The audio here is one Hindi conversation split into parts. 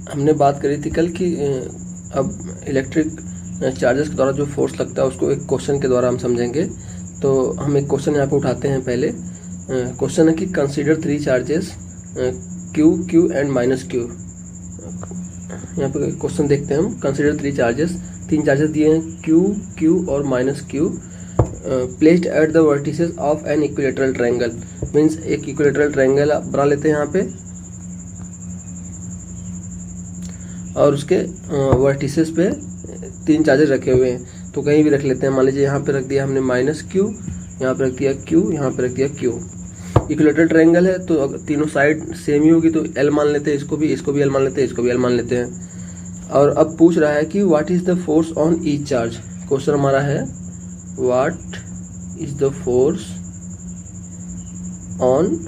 हमने बात करी थी कल कि अब इलेक्ट्रिक चार्जेस के द्वारा जो फोर्स लगता है उसको एक क्वेश्चन के द्वारा हम समझेंगे। तो हम एक क्वेश्चन यहाँ पे उठाते हैं। पहले क्वेश्चन है कि consider 3 charges Q, Q and minus Q। यहाँ पे क्वेश्चन देखते हैं हम। कंसीडर 3 चार्जेस, 3 चार्जेस दिए हैं Q, Q और minus Q, placed at the vertices of an equilateral triangle. Means एक इक्विलेटरल ट्रायंगल बना लेते हैं यहाँ पे और उसके वर्टिसेस पे 3 चार्जेस रखे हुए हैं। तो कहीं भी रख लेते हैं। मान लीजिए यहाँ पे रख दिया हमने माइनस Q, यहाँ पे रख दिया Q, यहाँ पे रख दिया Q। इक्विलेटरल ट्रायंगल है तो अगर तीनों साइड सेम ही होगी तो L मान लेते हैं, इसको भी L मान लेते हैं, इसको भी L मान लेते हैं। और अब पूछ रहा है कि what is the force on each charge. Question हमारा है what is the force on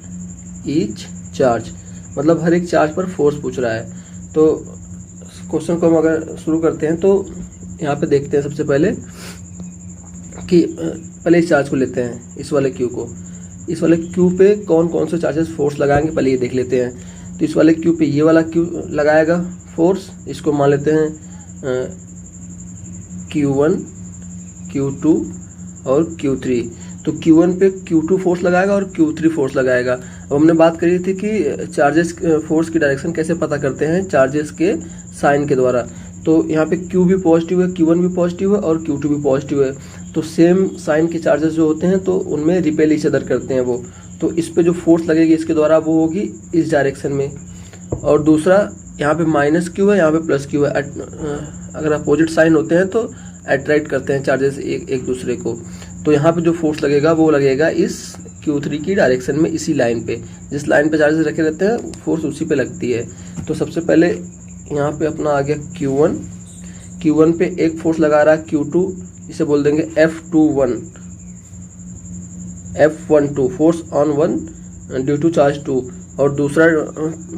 each charge, मतलब हर एक चार्ज पर फोर्स पूछ रहा है। तो क्वेश्चन को हम अगर शुरू करते हैं तो यहाँ पे देखते हैं सबसे पहले कि पहले इस चार्ज को लेते हैं, इस वाले Q को। इस वाले Q पे कौन कौन से चार्जेस फोर्स लगाएंगे पहले ये देख लेते हैं। तो इस वाले Q पे ये वाला Q लगाएगा फोर्स, इसको मान लेते हैं Q1, Q2 और Q3। तो Q1 पे Q2 फोर्स लगाएगा और Q3 फोर्स लगाएगा। अब हमने बात करी थी कि चार्जेस फोर्स की डायरेक्शन कैसे पता करते हैं, चार्जेस के साइन के द्वारा। तो यहाँ पे Q भी पॉजिटिव है, Q1 भी पॉजिटिव है और Q2 भी पॉजिटिव है। तो सेम साइन के चार्जेस जो होते हैं तो उनमें रिपेल ईच अदर करते हैं वो। तो इस पे जो फोर्स लगेगी इसके द्वारा वो होगी इस डायरेक्शन में। और दूसरा यहाँ पे माइनस Q है, यहाँ पे प्लस Q है। अगर अपोजिट साइन होते हैं तो अट्रैक्ट करते हैं चार्जेस एक दूसरे को। तो यहाँ पे जो फोर्स लगेगा वो लगेगा इस Q3 की डायरेक्शन में, इसी लाइन पे। जिस लाइन पे चार्जेस रखे रहते हैं फोर्स उसी पे लगती है। तो सबसे पहले यहाँ पे अपना आ गया Q1 पे एक फोर्स लगा रहा है Q2, इसे बोल देंगे F12 force on 1 due to charge 2। और दूसरा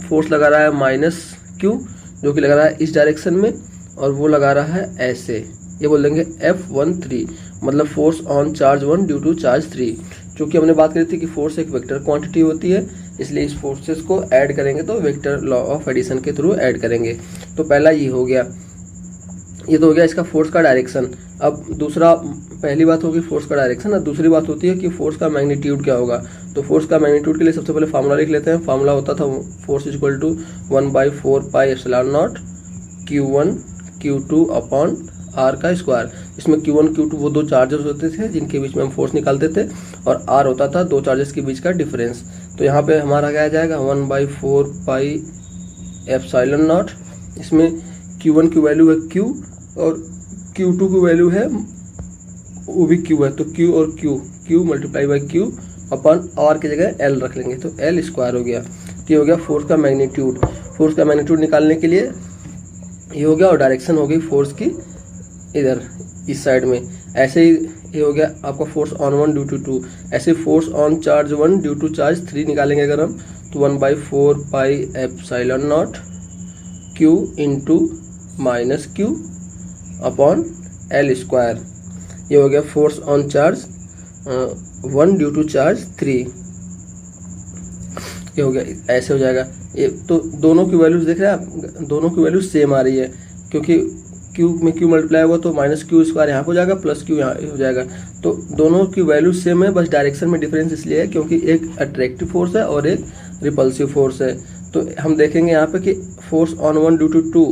फोर्स लगा रहा है माइनस Q जो कि लगा रहा है इस डायरेक्शन में और वो लगा रहा है ऐसे, ये बोल देंगे F13 मतलब force on charge 1 due to charge 3। क्योंकि हमने बात करी थी कि फोर्स एक वेक्टर क्वांटिटी होती है, इसलिए इस फोर्सेस को ऐड करेंगे तो वेक्टर लॉ ऑफ एडिशन के थ्रू ऐड करेंगे। तो पहला ये हो गया, ये तो हो गया इसका फोर्स का डायरेक्शन। अब दूसरा, पहली बात होगी फोर्स का डायरेक्शन और दूसरी बात होती है कि फोर्स का मैग्नीट्यूड क्या होगा। तो फोर्स का मैग्नीट्यूड के लिए सबसे पहले फार्मूला लिख लेते हैं। फार्मूला होता था force equal to 1/4 pi epsilon naught Q1 Q2 upon R का स्क्वायर। इसमें Q1 Q2 वो 2 चार्जेस होते थे जिनके बीच में हम फोर्स निकालते थे और R होता था 2 चार्जेस के बीच का डिफरेंस। तो यहाँ पे हमारा क्या आ जाएगा 1/4 पाई एप्सिलॉन नॉट। इसमें Q1 की वैल्यू है Q और Q2 की वैल्यू है वो भी Q है। तो Q और Q multiply by Q upon R की जगह L रख लेंगे तो L स्क्वायर हो गया। तो ये हो गया फोर्स का मैग्नीट्यूड। फोर्स का मैग्नीट्यूड निकालने के लिए ये हो गया और डायरेक्शन हो गई फोर्स की इधर इस साइड में। ऐसे ही ये हो गया आपका फोर्स ऑन 1 ड्यू टू 2। ऐसे force on charge 1 due to charge 3 निकालेंगे अगर हम तो 1/4 pi epsilon naught Q into minus Q upon L square. ये हो गया force on charge 1 due to charge 3। ये हो गया, ऐसे हो जाएगा। ये तो दोनों की वैल्यूज देख रहे हैं आप, दोनों की वैल्यूज सेम आ रही है क्योंकि Q में Q मल्टीप्लाई होगा तो माइनस Q स्क्वायर यहाँ हो जाएगा प्लस Q यहाँ हो जाएगा। तो दोनों की वैल्यू सेम है, बस डायरेक्शन में डिफरेंस इसलिए है क्योंकि एक अट्रैक्टिव फोर्स है और एक रिपल्सिव फोर्स है। तो हम देखेंगे यहाँ पे कि फोर्स ऑन 1 ड्यू टू 2,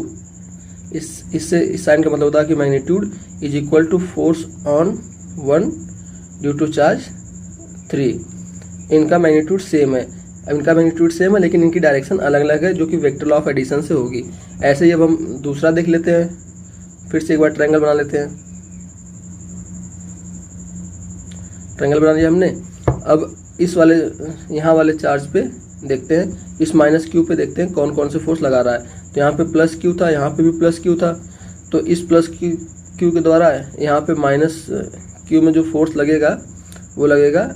इससे इस साइन का मतलब होता है कि magnitude is equal to force on 1 due to charge 3। इनका मैग्नीट्यूड सेम है, इनका मैग्नीट्यूड सेम है लेकिन इनकी डायरेक्शन अलग अलग है जो कि वेक्टर लॉ ऑफ एडिशन से होगी। ऐसे ही अब हम दूसरा देख लेते हैं, फिर से एक बार ट्रायंगल बना लेते हैं। ट्रायंगल बना लिया हमने। अब इस वाले यहाँ वाले चार्ज पे देखते हैं, इस माइनस Q पे देखते हैं कौन कौन से फोर्स लगा रहा है। तो यहाँ पे प्लस Q था, यहाँ पे भी प्लस Q था। तो इस प्लस Q के द्वारा यहाँ पे माइनस Q में जो फोर्स लगेगा वो लगेगा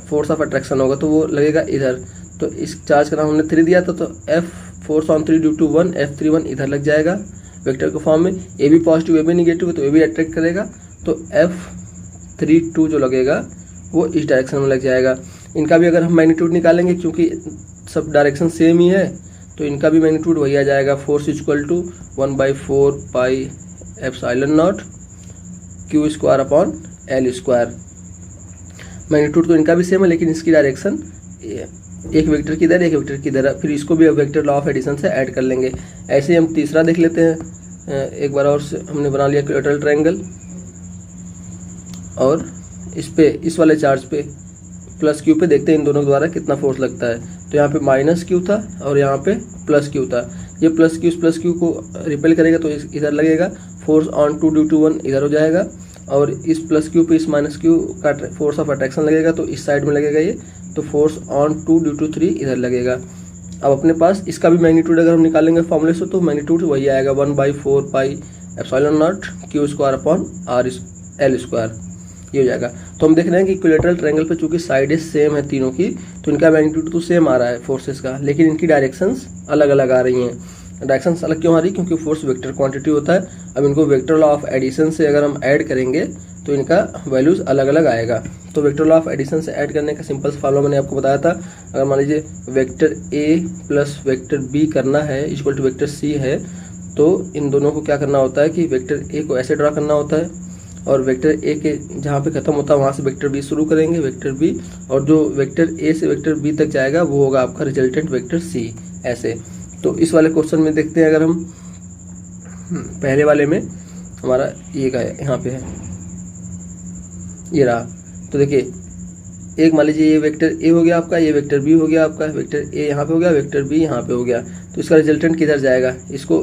फोर्स ऑफ अट्रैक्शन होगा, तो वो लगेगा इधर। तो इस चार्ज का नाम हमने 3 दिया था, तो F force on 3 due to 1 F31 इधर लग जाएगा वेक्टर के फॉर्म में। ए भी पॉजिटिव ए भी निगेटिव है तो ए भी अट्रैक्ट करेगा, तो F32 जो लगेगा वो इस डायरेक्शन में लग जाएगा। इनका भी अगर हम मैग्नीट्यूड निकालेंगे क्योंकि सब डायरेक्शन सेम ही है तो इनका भी मैग्नीट्यूड वही आ जाएगा, force equal to 1/4 pi epsilon naught Q square upon L square. Magnitude तो इनका भी सेम है, लेकिन इसकी डायरेक्शन एक वेक्टर की इधर एक वेक्टर की इधर, फिर इसको भी वेक्टर लॉ ऑफ एडिशन से ऐड कर लेंगे। ऐसे ही हम तीसरा देख लेते हैं। एक बार और से हमने बना लिया इक्विलैटरल ट्रायंगल, और इस पे इस वाले चार्ज पे प्लस क्यू पे देखते हैं इन दोनों के द्वारा कितना फोर्स लगता है। तो यहाँ पे माइनस क्यू था और यहाँ पे प्लस क्यू था। ये प्लस क्यू को रिपेल करेगा तो इधर लगेगा, फोर्स ऑन 2 ड्यू टू 1 इधर हो जाएगा, और इस प्लस क्यू पे इस माइनस क्यू का फोर्स ऑफ अट्रैक्शन लगेगा तो इस साइड में लगेगा ये, तो फोर्स ऑन 2 ड्यू टू 3 इधर लगेगा। अब अपने पास इसका भी मैग्नीट्यूड अगर हम निकालेंगे फॉर्मूले से तो मैग्नीट्यूड वही आएगा 1/4 pi epsilon naught Q square upon R L square, ये हो जाएगा। तो हम देख रहे हैं कि इक्विलैटरल ट्रायंगल पे चूंकि साइडें सेम है तीनों की, तो इनका मैग्नीट्यूड तो सेम आ रहा है फोर्सेस का, लेकिन इनकी डायरेक्शंस अलग अलग आ रही हैं। डायरेक्शंस अलग क्यों आ रही है? क्योंकि फोर्स वेक्टर क्वांटिटी होता है। अब इनको वेक्टर लॉ ऑफ एडिशन से अगर हम ऐड करेंगे तो इनका वैल्यूज अलग अलग आएगा। तो वेक्टर लॉ ऑफ एडिशन से ऐड करने का सिंपल फार्मूला मैंने आपको बताया था। अगर मान लीजिए vector A plus vector B करना है इक्वल टू वेक्टर सी है, तो इन दोनों को क्या करना होता है कि वेक्टर ए को ऐसे ड्रा करना होता है, और वेक्टर ए के जहाँ पे खत्म होता है वहाँ से वेक्टर बी शुरू करेंगे, वेक्टर बी, और जो वेक्टर ए से वेक्टर बी तक जाएगा वो होगा आपका रिजल्टेंट वेक्टर सी। ऐसे तो इस वाले क्वेश्चन में देखते हैं, अगर हम पहले वाले में हमारा ये का है, यहाँ पे है, ये रहा। तो देखिए एक मान लीजिए ये वेक्टर ए हो गया आपका, ये वेक्टर बी हो गया आपका, वेक्टर ए यहाँ पे हो गया, वेक्टर बी यहाँ पे हो गया, तो इसका रिजल्टेंट किधर जाएगा? इसको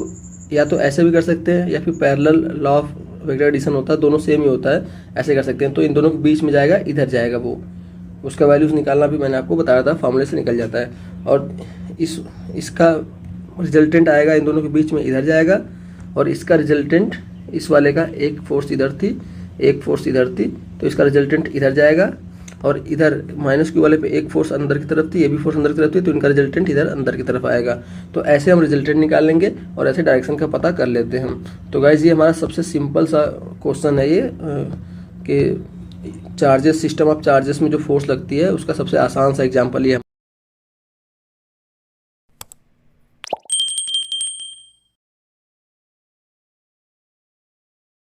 या तो ऐसे भी कर सकते हैं या फिर parallel law of vector addition होता है, दोनों सेम ही होता है, ऐसे कर सकते हैं। तो इन दोनों के बीच में जाएगा, इधर जाएगा वो, उसका वैल्यूज निकालना भी मैंने आपको बताया था, फार्मूले से निकल जाता है। और इसका रिजल्टेंट आएगा इन दोनों के बीच में, इधर जाएगा, और इसका रिजल्टेंट इस वाले का एक फोर्स इधर थी एक फोर्स इधर थी, तो इसका रिजल्टेंट इधर जाएगा, और इधर माइनस क्यू वाले पे एक फोर्स अंदर की तरफ थी, ये भी फोर्स अंदर की तरफ थी, तो इनका रिजल्टेंट इधर अंदर की तरफ आएगा। तो ऐसे हम रिजल्टेंट निकाल लेंगे और ऐसे डायरेक्शन का पता कर लेते हैं हम। तो गाइज ये हमारा सबसे सिंपल सा क्वेश्चन है ये, कि चार्जेस, सिस्टम ऑफ चार्जेस में जो फोर्स लगती है उसका सबसे आसान सा एग्जाम्पल ये